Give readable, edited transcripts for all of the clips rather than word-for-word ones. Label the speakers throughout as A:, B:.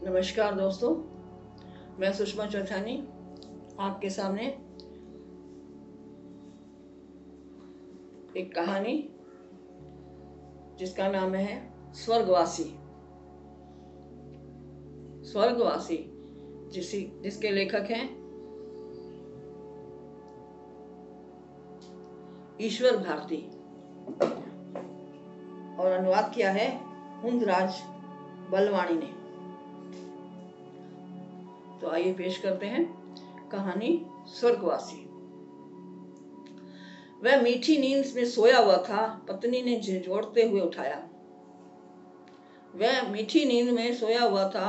A: नमस्कार दोस्तों, मैं सुषमा चौथानी आपके सामने एक कहानी जिसका नाम है स्वर्गवासी। स्वर्गवासी जिसके लेखक हैं ईश्वर भारती और अनुवाद किया है हुंदराज बलवाणी ने। तो आइए पेश करते हैं कहानी स्वर्गवासी। वह मीठी नींद में सोया हुआ था। पत्नी ने झिझोड़ते हुए उठाया। वह मीठी नींद में सोया हुआ था।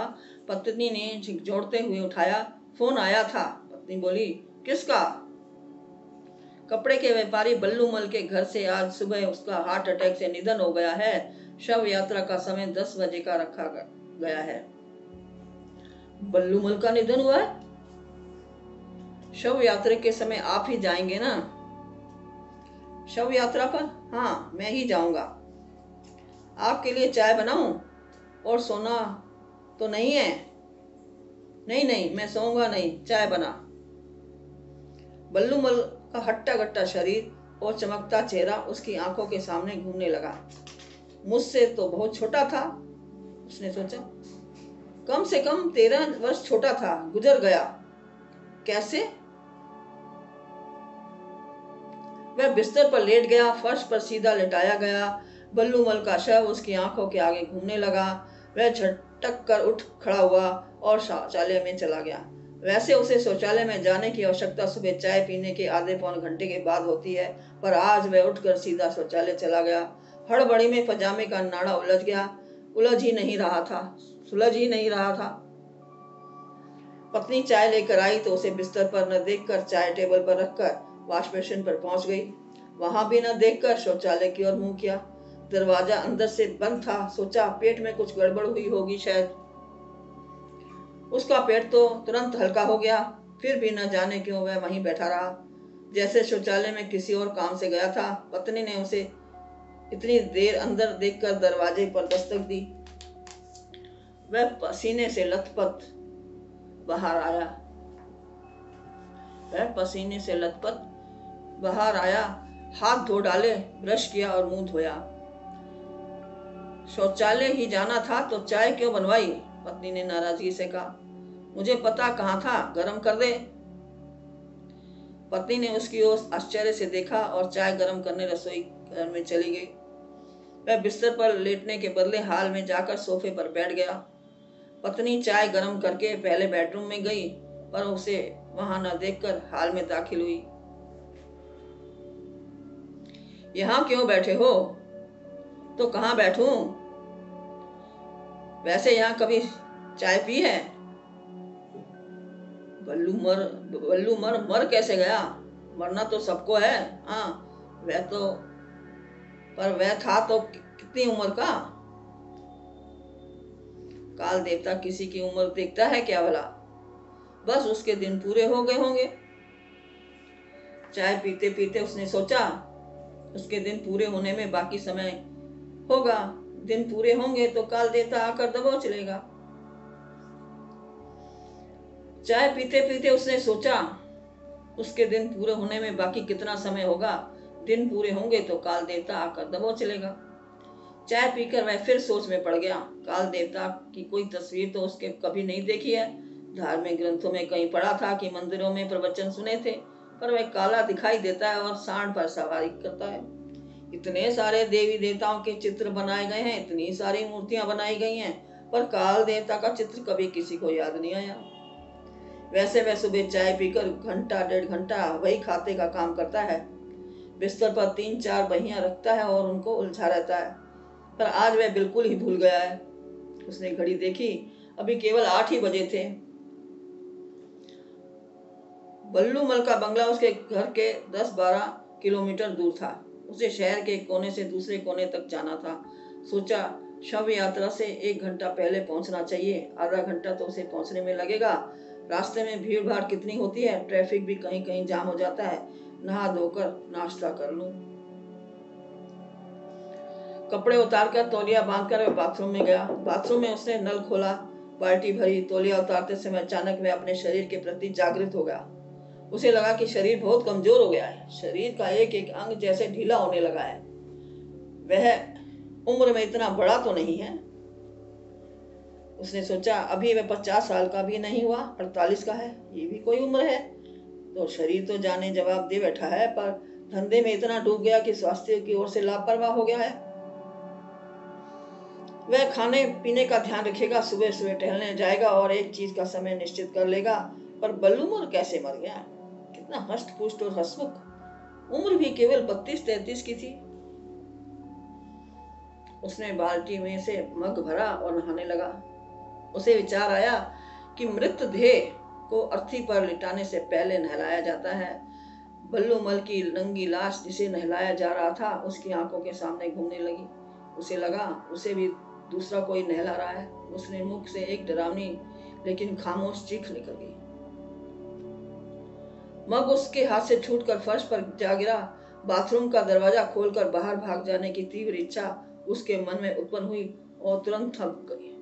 A: पत्नी ने झिझोड़ते हुए उठाया। फोन आया था। पत्नी बोली, किसका? कपड़े के व्यापारी बल्लूमल के घर से आज सुबह उसका हार्ट अटैक से निधन हो गया है। शव यात्रा का समय 10 बजे का रखा गया है। बल्लूमल का निधन हुआ है? शव यात्रा के समय आप ही जाएंगे ना? शव यात्रा पर? हाँ, मैं ही जाऊंगा। आपके लिए चाय बनाऊं? और सोना तो नहीं है? नहीं नहीं, मैं सोऊंगा नहीं, चाय बना। बल्लूमल का हट्टा कट्टा शरीर और चमकता चेहरा उसकी आंखों के सामने घूमने लगा। मुझसे तो बहुत छोटा था, उसने सोचा। कम से कम 13 वर्ष छोटा था। गुजर गया। कैसे? वह बिस्तर पर लेट गया। फर्श पर सीधा लेटाया गया। बल्लूमल का शव उसकी आंखों के आगे घूमने लगा। वह झटक कर उठ खड़ा हुआ और शौचालय में चला गया। वैसे उसे शौचालय में जाने की आवश्यकता सुबह चाय पीने के आधे पौन घंटे के बाद होती है, पर आज वह उठकर सीधा शौचालय चला गया। हड़बड़ी में पजामे का नाड़ा उलझ गया। उलझ ही नहीं रहा था, सुलझ ही नहीं रहा था। पत्नी चाय लेकर आई तो उसे बिस्तर पर न देखकर चाय टेबल पर रखकर वॉश बेसिन पर पहुंच गई। वहां भी न देखकर शौचालय की ओर मुंह किया। दरवाजा अंदर से बंद था। सोचा पेट में कुछ गड़बड़ हुई होगी शायद। उसका पेट तो तुरंत हल्का हो गया। फिर भी न जाने क्यों वह वहीं बैठा रहा, जैसे शौचालय में किसी और काम से गया था। पत्नी ने उसे इतनी देर अंदर देखकर दरवाजे पर दस्तक दी। वह पसीने से लथपथ बाहर आया। हाथ धो डाले, ब्रश किया और मुंह धोया। शौचालय ही जाना था तो चाय क्यों बनवाई? पत्नी ने नाराजगी से कहा। मुझे पता कहाँ था, गरम कर दे। पत्नी ने उसकी ओर आश्चर्य से देखा और चाय गरम करने रसोई घर में चली गई। वह बिस्तर पर लेटने के बदले हाल में जाकर सोफे पर बैठ गया। पत्नी चाय गरम करके पहले बेडरूम में गई, पर उसे वहां न देखकर हाल में दाखिल हुई। यहाँ क्यों बैठे हो? तो कहाँ बैठूं? वैसे यहाँ कभी चाय पी है? बल्लू मर कैसे गया? मरना तो सबको है। हाँ, वह था तो कितनी उम्र का? काल देवता किसी की उम्र देखता है क्या भला? बस उसके दिन पूरे हो गए होंगे। चाय पीते पीते उसने सोचा, उसके दिन पूरे होने में बाकी समय होगा। दिन पूरे होंगे तो काल देवता आकर दबोच लेगा। चाय पीते पीते उसने सोचा, उसके दिन पूरे होने में बाकी कितना समय होगा। दिन पूरे होंगे तो काल देवता आकर दबोच लेगा। चाय पीकर वह फिर सोच में पड़ गया। काल देवता की कोई तस्वीर तो उसके कभी नहीं देखी है। धार्मिक ग्रंथों में कहीं पढ़ा था कि मंदिरों में प्रवचन सुने थे, पर वह काला दिखाई देता है और सांड पर सवारी करता है। इतने सारे देवी देवताओं के चित्र बनाए गए हैं, इतनी सारी मूर्तियां बनाई गई हैं, पर काल देवता का चित्र कभी किसी को याद नहीं आया। वैसे वह सुबह चाय पीकर घंटा 1.5 घंटा वही खाते का काम करता है। बिस्तर पर 3-4 बहियां रखता है और उनको उलझा रहता है, पर आज वह बिल्कुल ही भूल गया है। उसने घड़ी देखी, अभी केवल 8 ही बजे थे। बल्लूमल का बंगला उसके घर के 10-12 किलोमीटर दूर था। उसे शहर के कोने से दूसरे कोने तक जाना था। सोचा शव यात्रा से 1 घंटा पहले पहुंचना चाहिए। आधा घंटा तो उसे पहुंचने में लगेगा। रास्ते में भीड़ भाड़ कितनी होती है, ट्रैफिक भी कहीं कहीं जाम हो जाता है। नहा धोकर नाश्ता कर लूं। कपड़े उतारकर तौलिया बांधकर वह बाथरूम में गया। बाथरूम में उसने नल खोला। बाल्टी भरी, तौलिया उतारते समय अचानक वह अपने शरीर के प्रति जागृत हो गया। उसे लगा कि शरीर बहुत कमजोर हो गया है। शरीर का एक एक अंग जैसे ढीला होने लगा है। वह उम्र में इतना बड़ा तो नहीं है। उसने सोचा, अभी वह 50 साल का भी नहीं हुआ, 48 का है, ये भी कोई उम्र है। तो शरीर तो जाने जवाब दे बैठा है, पर धंधे में इतना डूब गया कि स्वास्थ्य की ओर से लापरवाह हो गया है। वह खाने पीने का ध्यान रखेगा, सुबह सुबह टहलने जाएगा और एक चीज का समय निश्चित कर लेगा। पर बल्लूमल कैसे मर गया? कितना हष्ट पुष्ट और हंसमुख। उम्र भी केवल 32-33 की थी। उसने बाल्टी में से मग भरा और नहाने लगा। उसे विचार आया कि मृत देह को अर्थी पर लिटाने से पहले नहलाया जाता है। बल्लूमल की नंगी लाश जिसे नहलाया जा रहा था उसकी आंखों के सामने घूमने लगी। उसे लगा उसे भी दूसरा कोई नहला रहा है। उसने मुख से एक डरावनी लेकिन खामोश चीख निकल गई। मग उसके हाथ से छूटकर फर्श पर जा गिरा। बाथरूम का दरवाजा खोलकर बाहर भाग जाने की तीव्र इच्छा उसके मन में उत्पन्न हुई और तुरंत थम गई।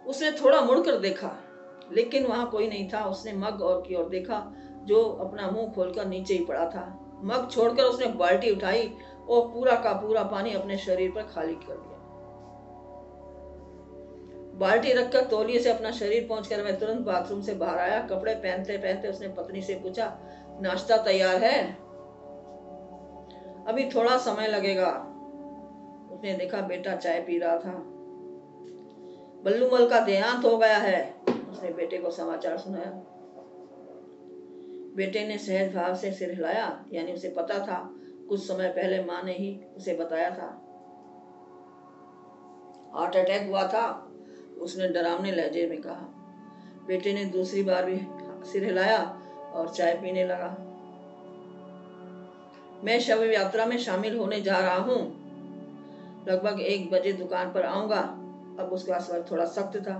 A: उसने थोड़ा मुड़कर देखा, लेकिन वहां कोई नहीं था। उसने मग और की ओर देखा, जो अपना मुंह खोलकर नीचे ही पड़ा था। मग छोड़कर उसने बाल्टी उठाई और पूरा का पूरा पानी अपने शरीर पर खाली कर दिया। बाल्टी रखकर तौलिए से अपना शरीर पहुंचकर वह तुरंत बाथरूम से बाहर आया। कपड़े पहनते पहनते उसने पत्नी से पूछा, नाश्ता तैयार है? अभी थोड़ा समय लगेगा। उसने देखा बेटा चाय पी रहा था। बल्लूमल का देहांत हो गया है, उसने बेटे को समाचार सुनाया। बेटे ने सहज भाव से सिर हिलाया, यानी उसे पता था, कुछ समय पहले मां ने ही उसे बताया था। हार्ट अटैक हुआ था, उसने डरावने लहजे में कहा। बेटे ने दूसरी बार भी सिर हिलाया और चाय पीने लगा। मैं शव यात्रा में शामिल होने जा रहा हूं। लगभग 1 बजे दुकान पर आऊंगा। अब उसका स्वर थोड़ा सख्त था।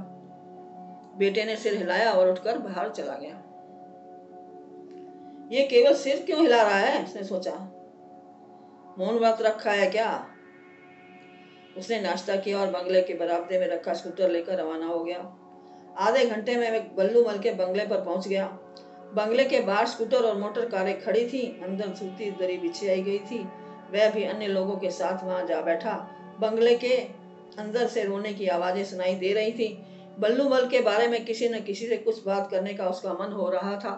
A: बेटे ने सिर हिलाया और उठकर बाहर चला गया। ये केवल सिर क्यों हिला रहा है, उसने सोचा। मौन व्रत रखा है क्या? उसने नाश्ता किया और बंगले के बरामदे में रखा स्कूटर लेकर रवाना हो गया। आधे घंटे में वह बल्लूमल के बंगले पर पहुंच गया। बंगले के बाहर स्कूटर और मोटर कारें खड़ी थी। अंदर सूती दरी बिछाई गई थी। वह भी अन्य लोगों के साथ वहां जा बैठा। बंगले के अंदर से रोने की आवाजें सुनाई दे रही थी। बल्लूमल के बारे में किसी न किसी से कुछ बात करने का उसका मन हो रहा था।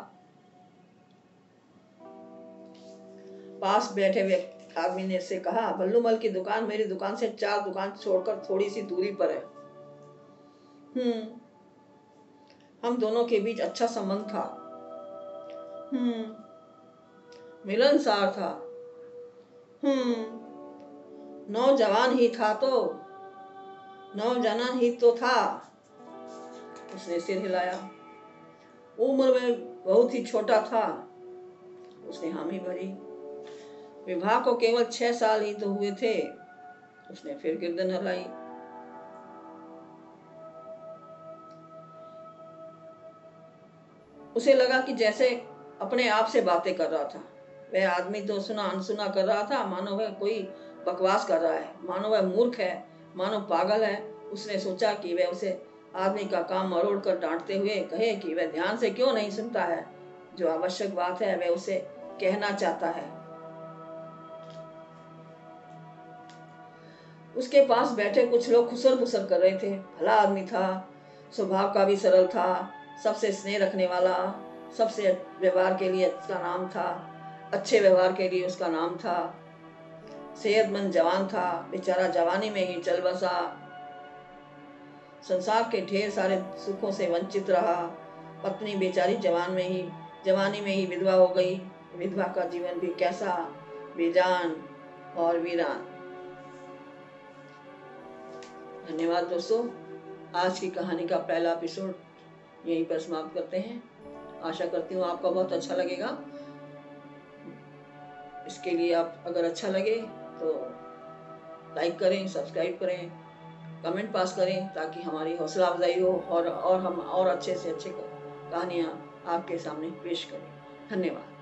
A: पास बैठे हुए आदमी ने से कहा, बल्लूमल की दुकान मेरी दुकान से 4 दुकान छोड़कर थोड़ी सी दूरी पर है। हम दोनों के बीच अच्छा संबंध था। मिलनसार था। नौजवान ही था तो नौजवान ही तो था। उसने सिर हिलाया। उम्र में बहुत ही छोटा था। उसने हामी भरी। विवाह को केवल 6 साल ही तो हुए थे। उसने फिर गर्दन हिलाई। उसे लगा कि जैसे अपने आप से बातें कर रहा था। वह आदमी तो सुना अनसुना कर रहा था, मानो वह कोई बकवास कर रहा है, मानो वह मूर्ख है, मानो पागल है। उसने सोचा कि वह उसे आदमी का काम मरोड़ कर डांटते हुए कहे कि वह ध्यान से क्यों नहीं सुनता है। जो आवश्यक बात है वह उसे कहना चाहता है। उसके पास बैठे कुछ लोग खुसर मुसर कर रहे थे। भला आदमी था, स्वभाव का भी सरल था, सबसे स्नेह रखने वाला, सबसे व्यवहार के लिए उसका नाम था, अच्छे व्यवहार के लिए उसका नाम था। सेहतमंद जवान था, बेचारा जवानी में ही चल बसा। संसार के ढेर सारे सुखों से वंचित रहा। पत्नी बेचारी जवानी में ही विधवा हो गई। विधवा का जीवन भी कैसा बेजान और वीरान। धन्यवाद दोस्तों। आज की कहानी का पहला एपिसोड यहीं पर समाप्त करते हैं। आशा करती हूँ आपको बहुत अच्छा लगेगा। इसके लिए आप अगर अच्छा लगे तो लाइक करें, सब्सक्राइब करें, कमेंट पास करें, ताकि हमारी हौसला अफजाई हो और हम और अच्छे से अच्छे कहानियाँ आपके सामने पेश करें। धन्यवाद।